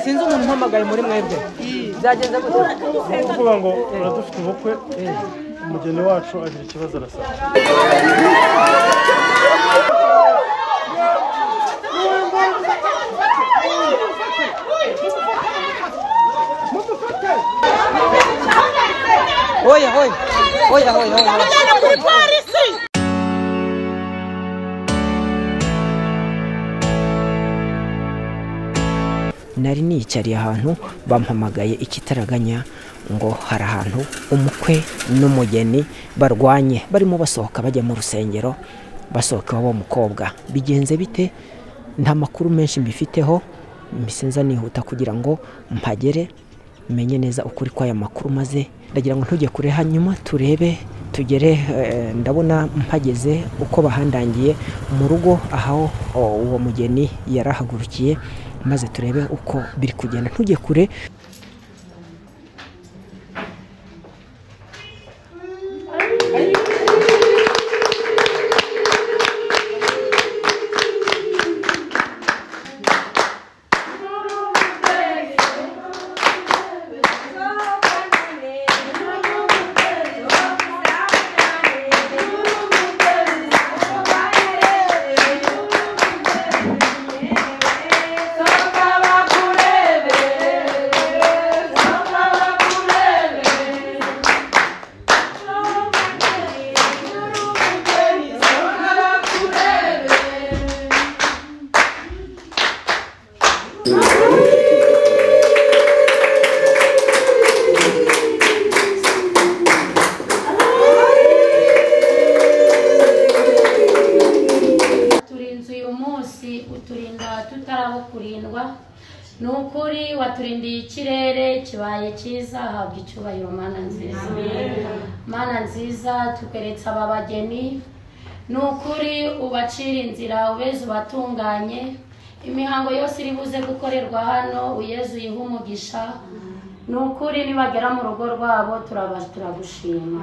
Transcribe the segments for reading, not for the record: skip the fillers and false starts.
sinzi umuntu mpamagaye muri mwebwe byageze kuvuga ngo uradufite ubukwe umugeni wacu agira ikibazo arasaba oya nari niyicariye ahantu bampamagaye ikitaraganya ngo hari ahantu umukwe n'umugeni barwanye barimo basohoka bajya mu rusengero basohoka wabo mukobwa bigenze bite nta makuru menshi mbifiteho mbisenza nihuta kugira ngo mpagere menye neza ukuri kw'aya makuru maze ndagira ngo ntujye kure hanyuma turebe tugere ndabona mpageze uko bahandangiye mu rugo aho uwo mugeni yarahagurukiye maze turebe uko biri kugenda ntujye kure nukuri waturindiye ikirere kibaye cyiza habwa icyubahiro mana nziza tukeretse aba bageni nukuri ubacira inzira ubeze ubatunganye imihango yose iri buze gukorerwa hano uyezu yiha umugisha nukuri nibagera mu rugo rwabo turagushima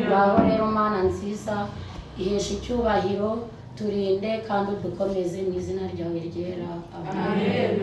ngaho rero mana nziza ihesha icyubahiro turinde kandi dukomeze mu izina ryawe ryera amen.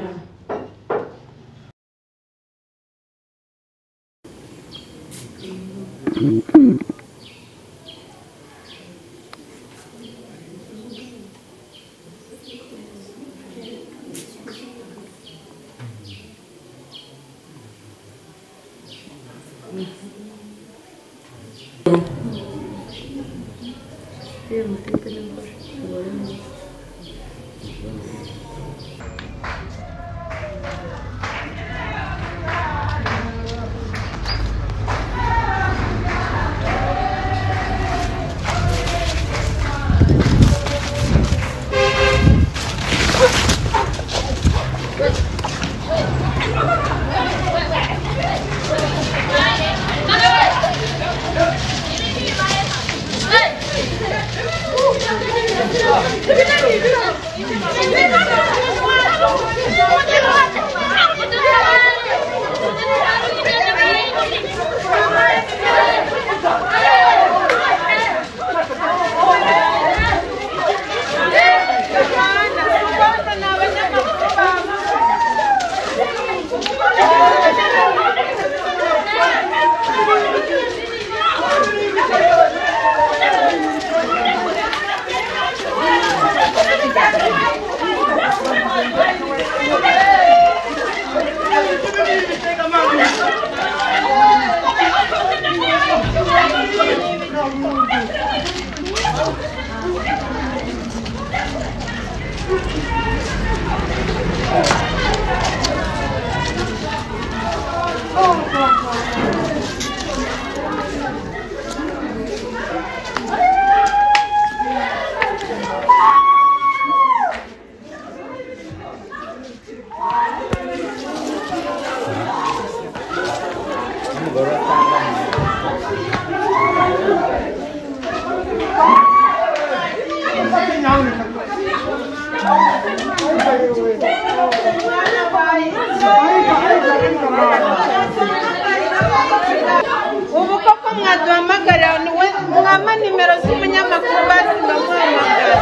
aduhamagarira niwe mwama nimero z'umunyamakuru bazi bamuhamagara.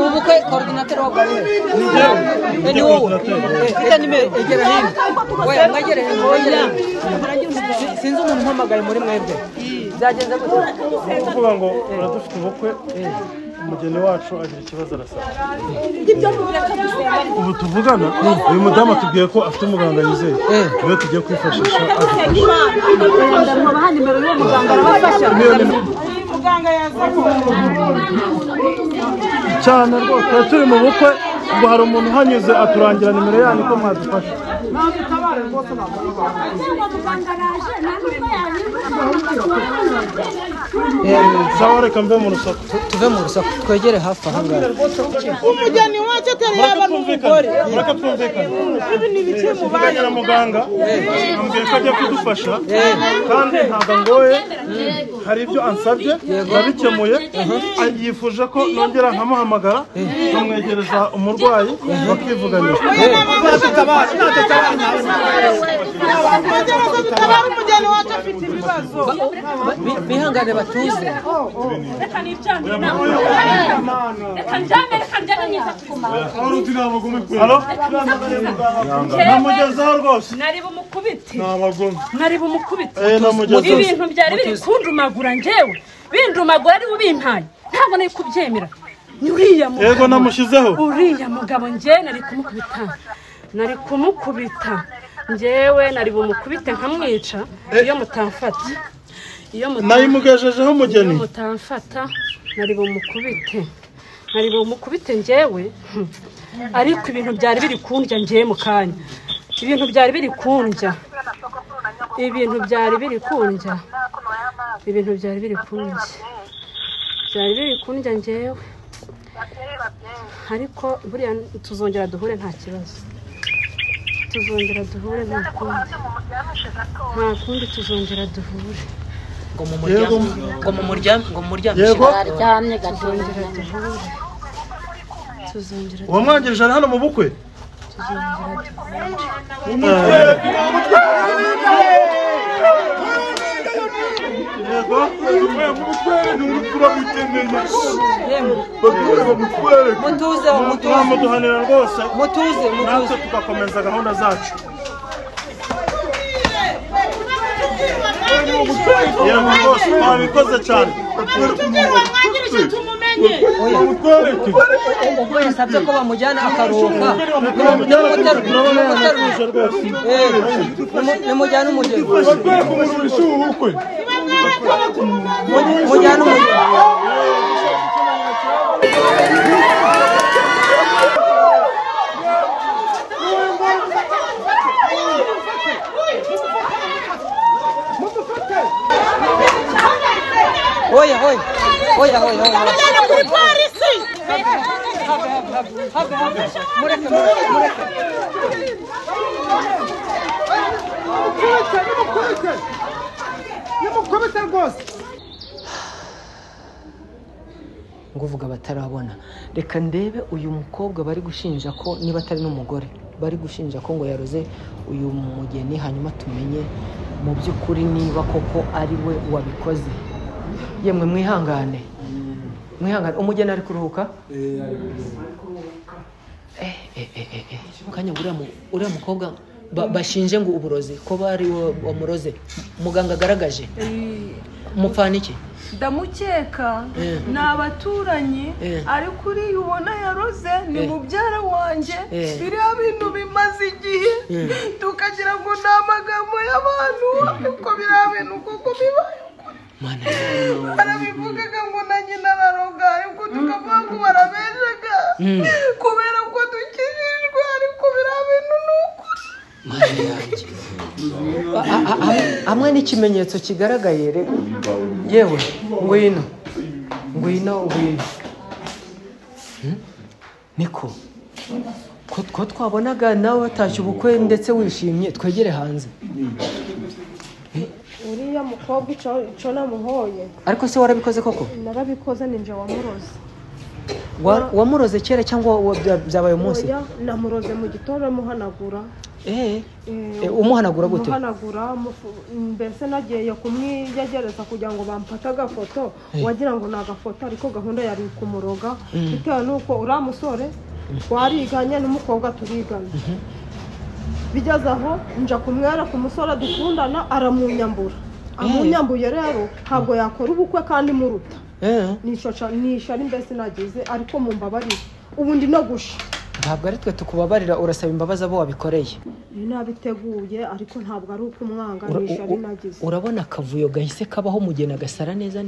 ubukwe coordinateur wa gare ni wowe ufite nimero egera hino oya mwegere hino sinzi umuntu mpamagaye muri mwebwe byagenze gute kuvuga ngo uradufite ubukwe umugeni wacu agira ikibazo arasaba ubu tuvugana uyu mudamu atubwiye ko afite umuganga yizeye niwe tugiye kwifashisha Mubaha nimero y'uwo muganga arabafasha. Muganga yazamo cyane rwose turi mu bukwe ngo hari umuntu uhanyuze aturangira nimero yanyu ko mwadufasha sawa reka mbe mu rusaku tuve mu rusaku twegere hafi aha ngaha umugeni wacu atari yaba n'umugore. reka twumvikane Ibi ni ibiki tuvuganye na muganga ambwiye ko agiye kudufasha kandi ntabwo ngoye hari ibyo ansabye yabikemuye yifuje ko nongera nkamuhamagara nkamwegereza umurwayi bakivuganira umugeni wacu afite ibibazo. bihangane batuze namugezaho rwose nari bumukubite ntabagome nari bumukubite namugezaho ibintu byari biri kundumagura njyewe bindumagura ari bubimpaye ntabwo nari kubyemera ni uriya mugabo yego namushyizeho uriya mugabo njye nari kumukubita njyewe nari bumukubite nkamwica iyo mutamfata nayimugejejeho umugeni mutamfata nari bumukubite njyewe ariko ibintu byari biri kundya njyewe mu kanya ibintu byari biri kundya njyewe ariko buriya tuzongera duhure nta kibazo tuzongera duhure nta kundi tuzongera duhure ngo mu muryango yego aryamye gatoya tuzongera wamwangirije hano mu bukwe muduhanira rwose natwe tugakomeza gahunda zacu yego rwose twabikoze cyane ubwo yasabye ko bamujyana akaruhuka nimujyane umugeni mujyane umugeni Oya. Mujyana kuri polisi. Mureke. Nimukubite rwose. Nguvuga batarabona. Reka ndebe uyu mukobwa bari gushinja ko niba atari n'umugore bari gushinja ko ngo yaroze uyu mugeni hanyuma tumenye mu by'ukuri niba koko ari we wabikoze. Yemwe mwihangane umugeni ari kuruhuka kanya uriya mukobwa bashinje ngo uburozi ko bari wamuroze muganga agaragaje mupfana iki? ndamukeka ni abaturanyi ariko uriya ubona yaroze ni mubyara wanjye biriya bintu bimaze igihe tukagira ngo ni amagambo y'abantu ariko biriya bintu kuko bibaye ukuri barabivugaga ngo na nyina araroga ariko tukavuga ngo barabeshaga kubera ko dukijijwe ariko biriya bintu ni ukuri. hamwe n'ikimenyetso kigaragaye yewe ngwino niko ko twabonaga nawe watashye ubukwe ndetse wishimye twegere hanze. uriya mukobwa icyo namuhoye ariko se warabikoze koko? narabikoze ninjye wamuroze. wamuroze kera cyangwa byabaye umunsi? namuroze mu gitondo muhanagura. umuhanagura gute? umuhanagura mbese nagiye kumwiyegereza kugira ngo bampate agafoto wagira ngo ni agafoto ariko gahunda yari kumuroga bitewe n'uko uriya musore twariganye n'umukobwa turigana. bigeze aho nja kumwera ku musore dukundana aramunyambura. amunyambuye rero ntabwo yakora ubukwe kandi muruta. nisha ari mbese nagize ariko mumbabarire ubundi no gusha. ntabwo ari twe tukubabarira, urasaba imbabazi abo wabikoreye. nabiteguye ariko ntabwo ari uko umwanganisha ari nagize. urabona akavuyo gahise kabaho umugeni agasara neza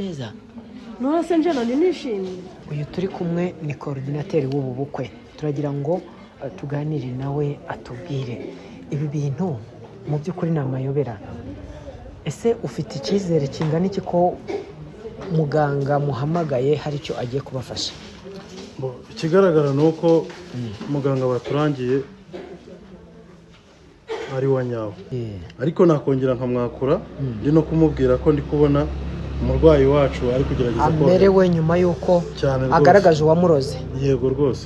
none se njye nani nishimye. uyu turi kumwe ni koordinateri w'ubu bukwe, turagira ngo tuganire nawe atubwire ibi bintu mu by'ukuri ni amayobera. ese ufite icyizere kingana iki ko muganga muhamagaye hari icyo agiye kubafasha? ikigaragara ni uko muganga baturangiye ari wa nyawe, ariko nakongera nkamwakura ndi no kumubwira ko ndi kubona umurwayi wacu ari kugerageza ko amerewe nyuma y'uko agaragaje uwamuroze. yego rwose.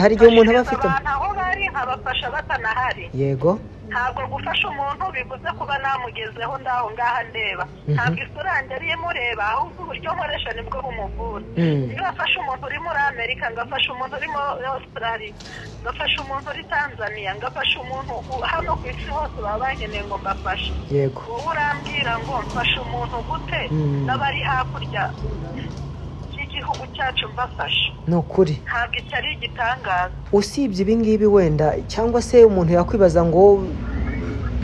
hari igihe umuntu aba afite aho bari nkabafasha batanahari. yego ntabwo gufasha umuntu bivuze kuba namugezeho ndaho ngaha ndeba. ntabwo isura yanjye ariyo mureba ahubwo uburyo nkoresha nibwo bumuvura. iyo afashe umuntu uri muri amerika ngafasha umuntu uri muri australia ngafasha umuntu uri tanzania ngafasha umuntu hano ku isi hose baba bakeneye ngo mbafashe. yego wowe urambwira ngo mfashe umuntu gute n'abari hakurya igihugu cyacu mbafasha? ni ukuri ntabwo icyo ari igitangaza. usibye ibi ngibi wenda cyangwa se umuntu yakwibaza ngo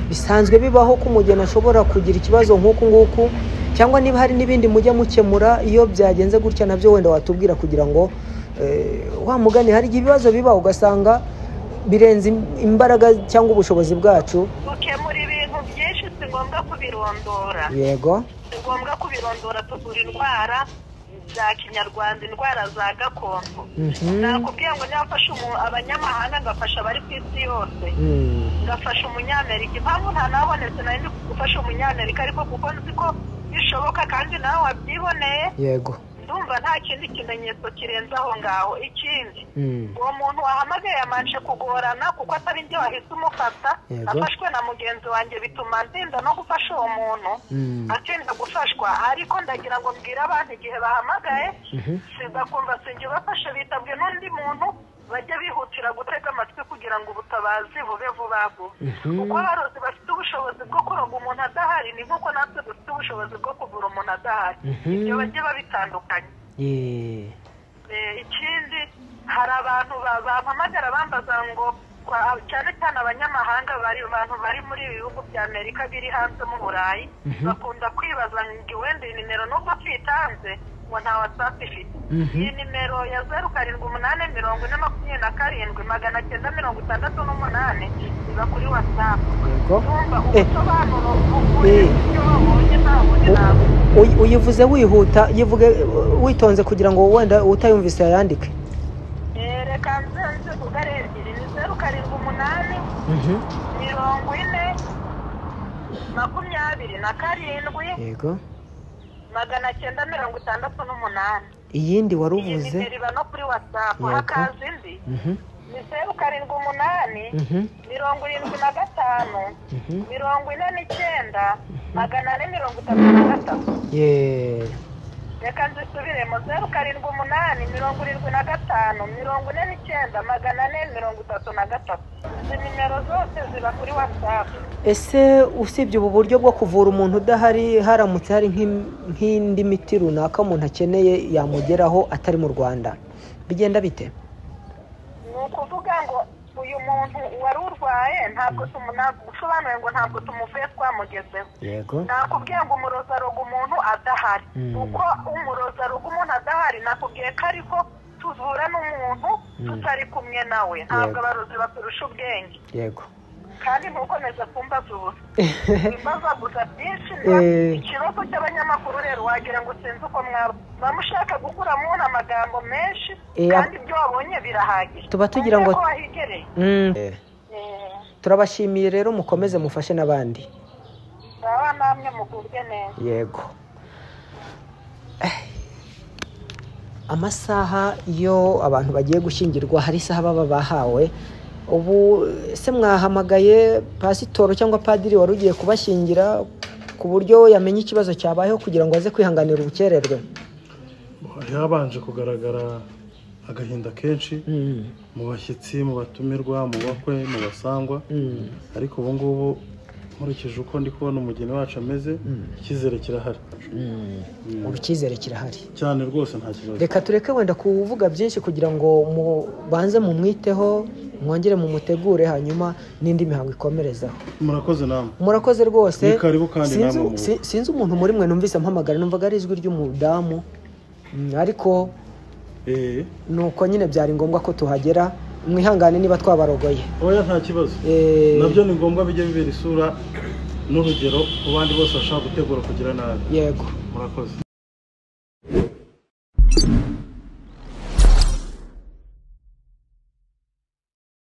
bisanzwe bibaho ko umugeni ashobora kugira ikibazo nk'uku nguku, cyangwa niba hari n'ibindi mujya mukemura iyo byagenze gutya nabyo wenda watubwira kugira ngo wa mugani hari igihe ibibazo biba ugasanga birenze imbaraga cyangwa ubushobozi bwacu. gukemura ibintu byinshi si ngombwa kubirondora. yego si ngombwa kubirondora, tuvura indwara za kinyarwanda, indwara za gakondo. nakubwiye ngo nyafashe abanyamahanga ngafasha abari ku isi yose, ngafasha umunyamerika. impamvu nta nabonetse nari ndi gufasha umunyamerika ariko kuko nzi ko bishoboka kandi nawe wabyiboneye. yego ndumva nta kindi kimenyetso kirenze aho ngaho. ikindi uwo muntu wahamagaye yamanje kugorana kuko atari njye wahise umufata, afashwe na mugenzi wanjye bituma ndinda no gufasha uwo muntu atinda gufashwa. ariko ndagira ngo mbwire abantu igihe bahamagaye sigakumva sinjye ubafashe bitabwe n'undi muntu bajya bihutira gutega amatwi kugira ngo ubutabazi bube vuba vuba. kuko abarozi bafite ubushobozi bwo kuroga umuntu adahari ni nk'uko natwe dufite ubushobozi bwo kuvura umuntu adahari. ibyo bajya babitandukanye. ikindi hari abantu bampamagara bambaza ngo cyane cyane abanyamahanga abantu bari muri ibi bihugu bya amerika biri hanze mu burayi bakunda kwibaza ngo wenda iyi nimero nubwo twitanze ngo nta watsapu ifite. iyi nimero ya 0788272968 iba kuri watsapu. numva ubusobanuro bw'ibyo wabonye ntabonye ntabwo uyivuze wihuta, yivuge witonze kugira ngo wenda utayumvise yandike. reka nze kugare ebyiri ni 0788 40 yego 968. iyindi wari uvuze iyi nimero iba no kuri watsapu. hakaza indi ni 0788 75 49 433. reka nzisubiremo 0785 izi nimero zose ziba kuri WhatsApp. ese usibye ubu buryo bwo kuvura umuntu udahari haramutse hari nk'indi miti runaka umuntu akeneye yamugeraho atari mu Rwanda bigenda bite? Ni ukuvuga ngo uyu muntu wari urwaye ntabwo usobanuye ngo ntabwo tumuvuye twamugezeho. Yego. Nakubwiye ngo umurozarugo umuntu adahari. Uko umurozarugo umuntu adahari nakubwiye ko ariko tuvura n'umuntu tutari kumwe nawe. Ntabwo abarozi baturusha ubwenge. Yego. Kandi ntukomeze kumbaza ubusa. Imbaza gusa byinshi ikibazo cy'abanyamakuru rero wagira ngo sinzi uko mwaba bamushaka gukuramo amagambo menshi kandi ibyo wabonye birahagije. Tuba tugira ngo turabashimiye rero mukomeze mufashe n'abandi. Baba namwe mugubwe neza. Yego. Amasaha iyo abantu bagiye gushyingirwa hari isaha baba bahawe. Ubu se mwahamagaye pasitoro cyangwa padiri wari ugiye kubashyingira ku buryo yamenye ikibazo cyabayeho kugira ngo aze kwihanganira ubukererwe? Yabanje kugaragara agahinda kenshi mu bashyitsi, mu batumirwa, mu bakwe, mu basangwa, ariko ubu ngubu nkurikije uko ndi kubona umugeni wacu ameze icyizere kirahari. Ubu icyizere kirahari cyane rwose nta kibazo. Reka tureke wenda kuvuga byinshi kugira ngo mubanze mumwiteho, mwongere mumutegure, hanyuma n'indi mihango ikomerezaho. Murakoze namwe. Murakoze rwose. Ni karibu kandi namwe. Sinzi umuntu muri mwe numvise mpamagara, numvaga ari ijwi ry'umudamu, ariko nuko nyine byari ngombwa ko tuhagera. Mwihangane niba twabarogoye. Oya nta kibazo. Nabyo ni ngombwa bijye bibera isura n'urugero ku bandi bose bashaka gutegura kugira nabi. Yego. Murakoze.